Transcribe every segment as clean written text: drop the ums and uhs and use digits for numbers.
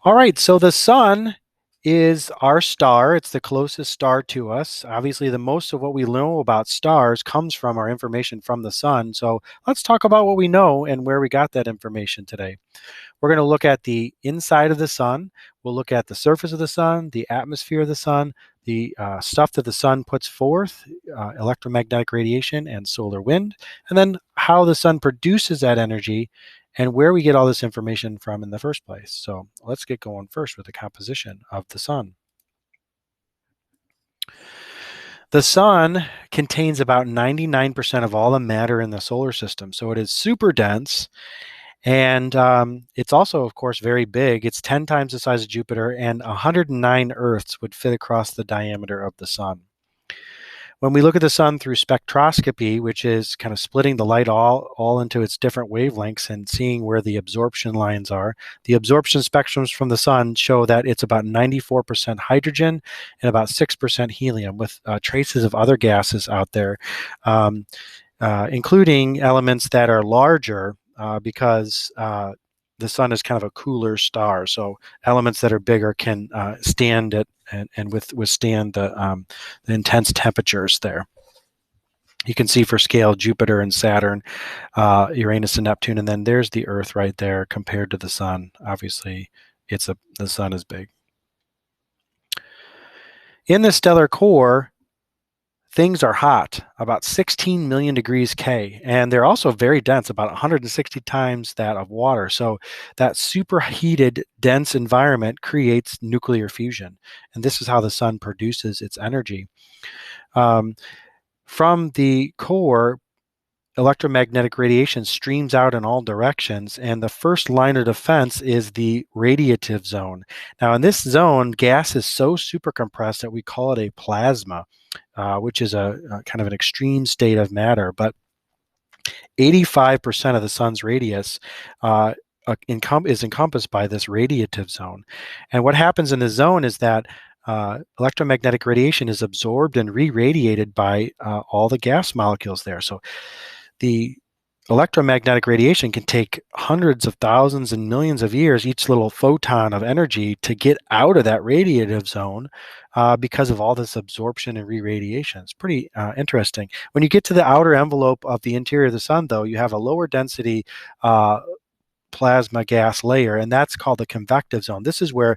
All right, so the sun is our star. It's the closest star to us. Obviously, the most of what we know about stars comes from our information from the sun. So let's talk about what we know and where we got that information today. We're going to look at the inside of the sun. We'll look at the surface of the sun, the atmosphere of the sun, the stuff that the sun puts forth, electromagnetic radiation and solar wind, and then how the sun produces that energy and where we get all this information from in the first place. So let's get going first with the composition of the sun. The sun contains about 99% of all the matter in the solar system. So it is super dense. And it's also, of course, very big. It's 10 times the size of Jupiter, and 109 Earths would fit across the diameter of the sun. When we look at the sun through spectroscopy, which is kind of splitting the light all into its different wavelengths and seeing where the absorption lines are, the absorption spectrums from the sun show that it's about 94% hydrogen and about 6% helium, with traces of other gases out there, including elements that are larger because the sun is kind of a cooler star. So elements that are bigger can stand it and withstand the intense temperatures there. You can see for scale Jupiter and Saturn, Uranus and Neptune, and then there's the Earth right there compared to the sun. Obviously, the sun is big. In the stellar core, things are hot, about 16 million degrees K, and they're also very dense, about 160 times that of water. So that superheated, dense environment creates nuclear fusion, and this is how the sun produces its energy. From the core, electromagnetic radiation streams out in all directions, and the first line of defense is the radiative zone. Now, in this zone, gas is so supercompressed that we call it a plasma, which is a kind of an extreme state of matter. But 85% of the sun's radius is encompassed by this radiative zone. And what happens in the zone is that electromagnetic radiation is absorbed and re-radiated by all the gas molecules there. So the electromagnetic radiation can take hundreds of thousands and millions of years, each little photon of energy, to get out of that radiative zone because of all this absorption and re-radiation. It's pretty interesting. When you get to the outer envelope of the interior of the sun, though, you have a lower density plasma gas layer, and that's called the convective zone. This is where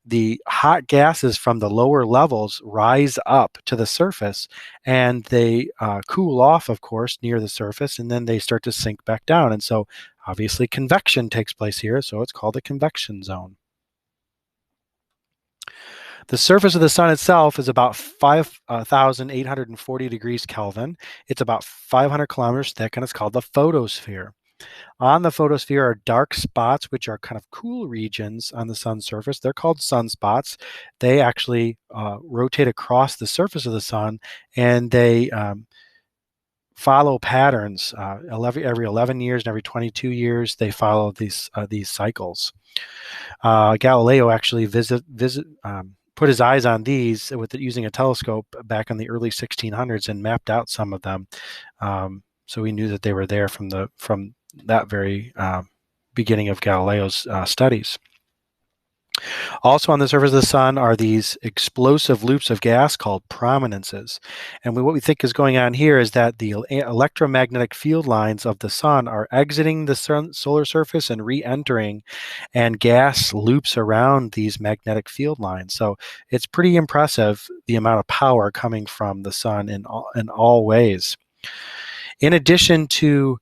the hot gases from the lower levels rise up to the surface, and they cool off, of course, near the surface, and then they start to sink back down. And so obviously convection takes place here, so it's called the convection zone. The surface of the sun itself is about 5,840 degrees Kelvin. It's about 500 kilometers thick, and it's called the photosphere. On the photosphere are dark spots, which are kind of cool regions on the sun's surface. They're called sunspots. They actually rotate across the surface of the sun, and they follow patterns. Every 11 years and every 22 years, they follow these cycles. Galileo actually put his eyes on these using a telescope back in the early 1600s and mapped out some of them. So we knew that they were there from that very beginning of Galileo's studies. Also on the surface of the sun are these explosive loops of gas called prominences. And what we think is going on here is that the electromagnetic field lines of the sun are exiting the solar surface and re-entering, and gas loops around these magnetic field lines. So it's pretty impressive, the amount of power coming from the sun in all ways. In addition to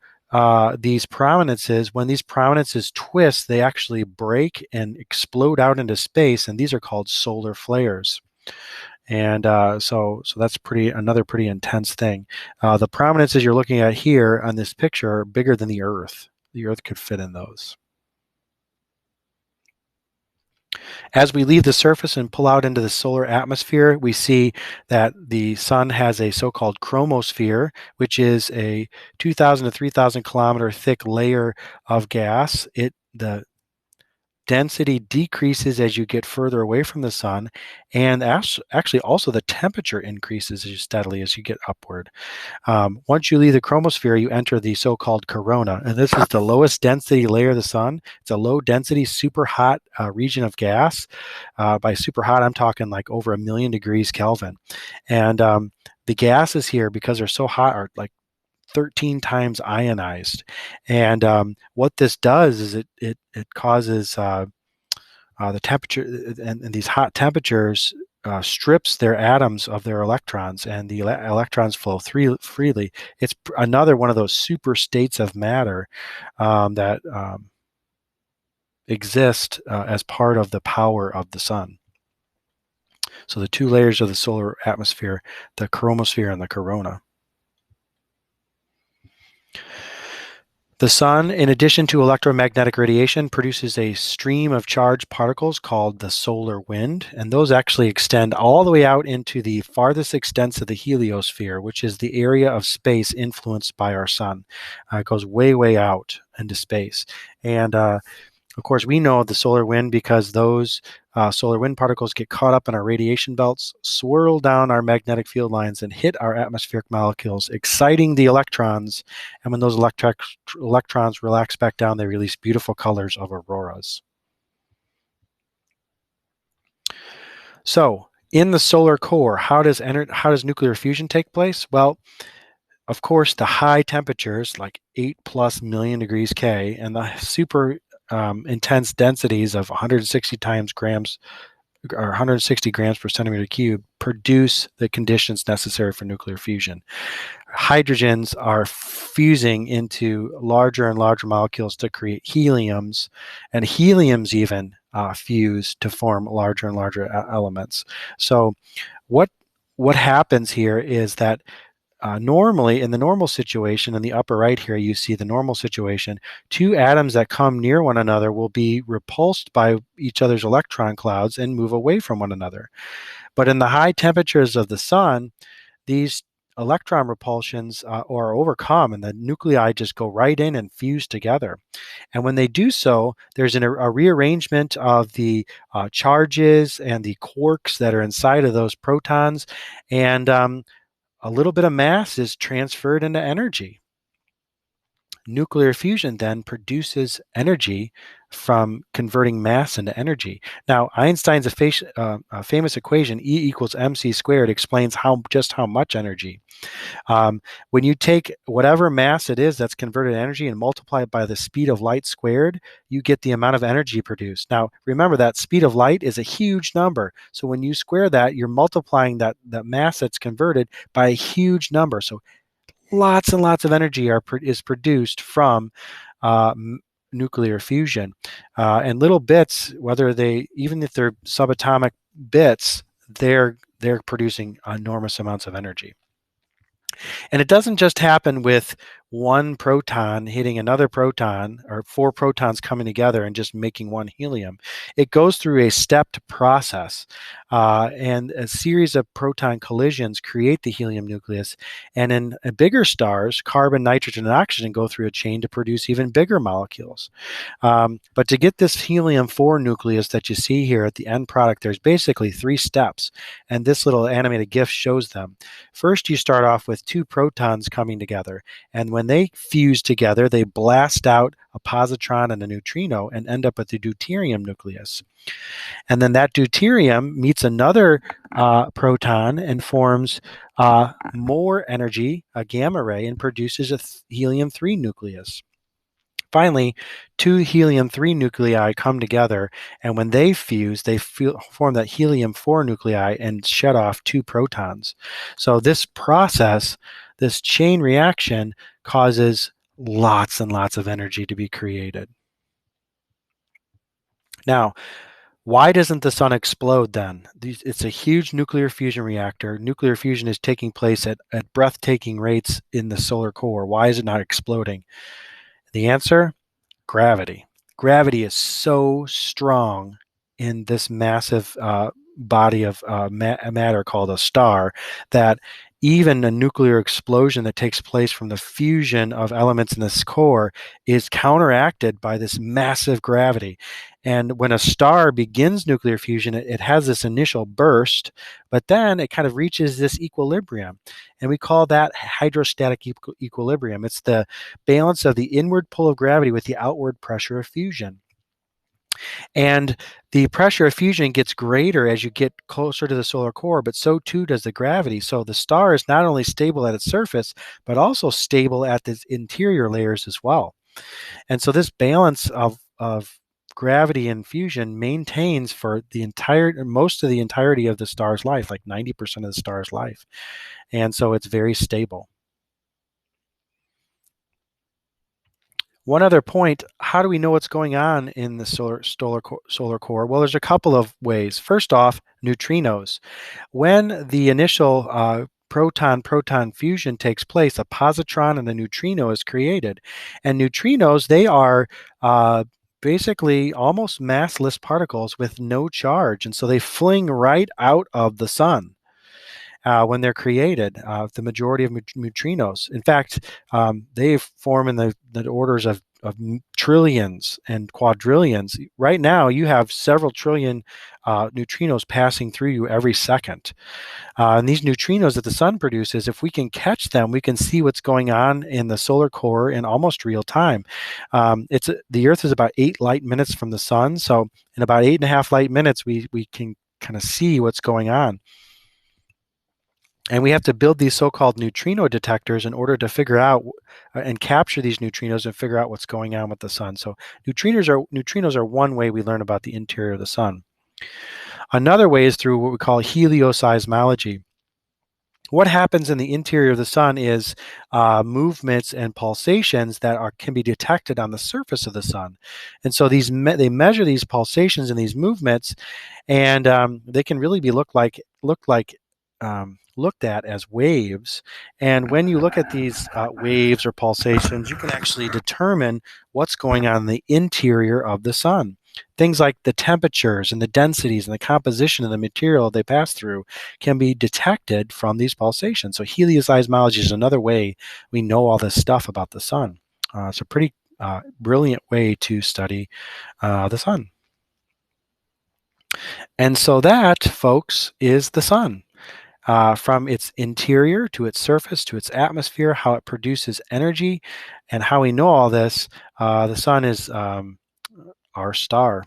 these prominences, when these prominences twist, they actually break and explode out into space, and these are called solar flares. And so that's another pretty intense thing. The prominences you're looking at here on this picture are bigger than the Earth. The Earth could fit in those. As we leave the surface and pull out into the solar atmosphere, we see that the sun has a so-called chromosphere, which is a 2,000 to 3,000 kilometer thick layer of gas. The density decreases as you get further away from the sun, and actually also the temperature increases steadily as you get upward. Once you leave the chromosphere, you enter the so-called corona, and this is the lowest density layer of the sun. It's a low density, super hot region of gas. By super hot, I'm talking like over 1,000,000 degrees Kelvin. And the gases here, because they're so hot, are like 13 times ionized. And what this does is it causes the temperature, and these hot temperatures strips their atoms of their electrons, and the electrons flow freely. It's another one of those super states of matter that exist as part of the power of the sun. So the two layers of the solar atmosphere, the chromosphere and the corona. The sun, in addition to electromagnetic radiation, produces a stream of charged particles called the solar wind, and those actually extend all the way out into the farthest extents of the heliosphere, which is the area of space influenced by our sun. It goes way, way out into space. And of course, we know the solar wind because those solar wind particles get caught up in our radiation belts, swirl down our magnetic field lines, and hit our atmospheric molecules, exciting the electrons. And when those electrons relax back down, they release beautiful colors of auroras. So, in the solar core, how does nuclear fusion take place? Well, of course, the high temperatures, like 8+ million degrees K, and the super intense densities of 160 grams per centimeter cubed produce the conditions necessary for nuclear fusion. Hydrogens are fusing into larger and larger molecules to create heliums, and heliums even fuse to form larger and larger elements. So what happens here is that normally, in the normal situation, in the upper right here, you see the normal situation. Two atoms that come near one another will be repulsed by each other's electron clouds and move away from one another. But in the high temperatures of the sun, these electron repulsions are overcome, and the nuclei just go right in and fuse together. And when they do so, there's a rearrangement of the charges and the quarks that are inside of those protons, and a little bit of mass is transferred into energy. Nuclear fusion then produces energy from converting mass into energy. Now, Einstein's famous equation, E equals mc squared, explains just how much energy. When you take whatever mass it is that's converted to energy and multiply it by the speed of light squared, you get the amount of energy produced. Now, remember that speed of light is a huge number. So when you square that, you're multiplying that mass that's converted by a huge number. So lots and lots of energy is produced from nuclear fusion. And little bits, even if they're subatomic bits, they're producing enormous amounts of energy. And it doesn't just happen with one proton hitting another proton, or four protons coming together and just making one helium. It goes through a stepped process, and a series of proton collisions create the helium nucleus. And in bigger stars, carbon, nitrogen, and oxygen go through a chain to produce even bigger molecules. But to get this helium-4 nucleus that you see here at the end product, there's basically 3 steps, and this little animated GIF shows them. First, you start off with 2 protons coming together, and when they fuse together, they blast out a positron and a neutrino and end up with the deuterium nucleus. And then that deuterium meets another proton and forms more energy, a gamma ray, and produces a helium-3 nucleus. Finally, 2 helium-3 nuclei come together, and when they fuse, they form that helium-4 nuclei and shed off 2 protons. So this process, this chain reaction, causes lots and lots of energy to be created. Now, why doesn't the sun explode then? It's a huge nuclear fusion reactor. Nuclear fusion is taking place at breathtaking rates in the solar core. Why is it not exploding? The answer? Gravity. Gravity is so strong in this massive body of matter called a star that even a nuclear explosion that takes place from the fusion of elements in this core is counteracted by this massive gravity. And when a star begins nuclear fusion, it has this initial burst, but then it kind of reaches this equilibrium. And we call that hydrostatic equilibrium. It's the balance of the inward pull of gravity with the outward pressure of fusion. And the pressure of fusion gets greater as you get closer to the solar core, but so too does the gravity. So the star is not only stable at its surface, but also stable at its interior layers as well. And so this balance of gravity and fusion maintains for most of the entirety of the star's life, like 90% of the star's life. And so it's very stable. One other point, how do we know what's going on in the solar core? Well, there's a couple of ways. First off, neutrinos. When the initial proton-proton fusion takes place, a positron and a neutrino is created. And neutrinos, they are basically almost massless particles with no charge. And so they fling right out of the sun. When they're created, the majority of neutrinos. In fact, they form in the orders of trillions and quadrillions. Right now, you have several trillion neutrinos passing through you every second. And these neutrinos that the sun produces, if we can catch them, we can see what's going on in the solar core in almost real time. The Earth is about 8 light minutes from the sun. So in about 8.5 light minutes, we can kind of see what's going on. And we have to build these so-called neutrino detectors in order to figure out and capture these neutrinos and figure out what's going on with the sun. So neutrinos are one way we learn about the interior of the sun. Another way is through what we call helioseismology. What happens in the interior of the sun is movements and pulsations that can be detected on the surface of the sun. And so they measure these pulsations and these movements, and they can really be looked at as waves. And when you look at these waves or pulsations, you can actually determine what's going on in the interior of the sun. Things like the temperatures and the densities and the composition of the material they pass through can be detected from these pulsations. So helioseismology is another way we know all this stuff about the sun. It's a pretty brilliant way to study the sun. And so that, folks, is the sun. From its interior to its surface to its atmosphere, how it produces energy, and how we know all this, the sun is our star.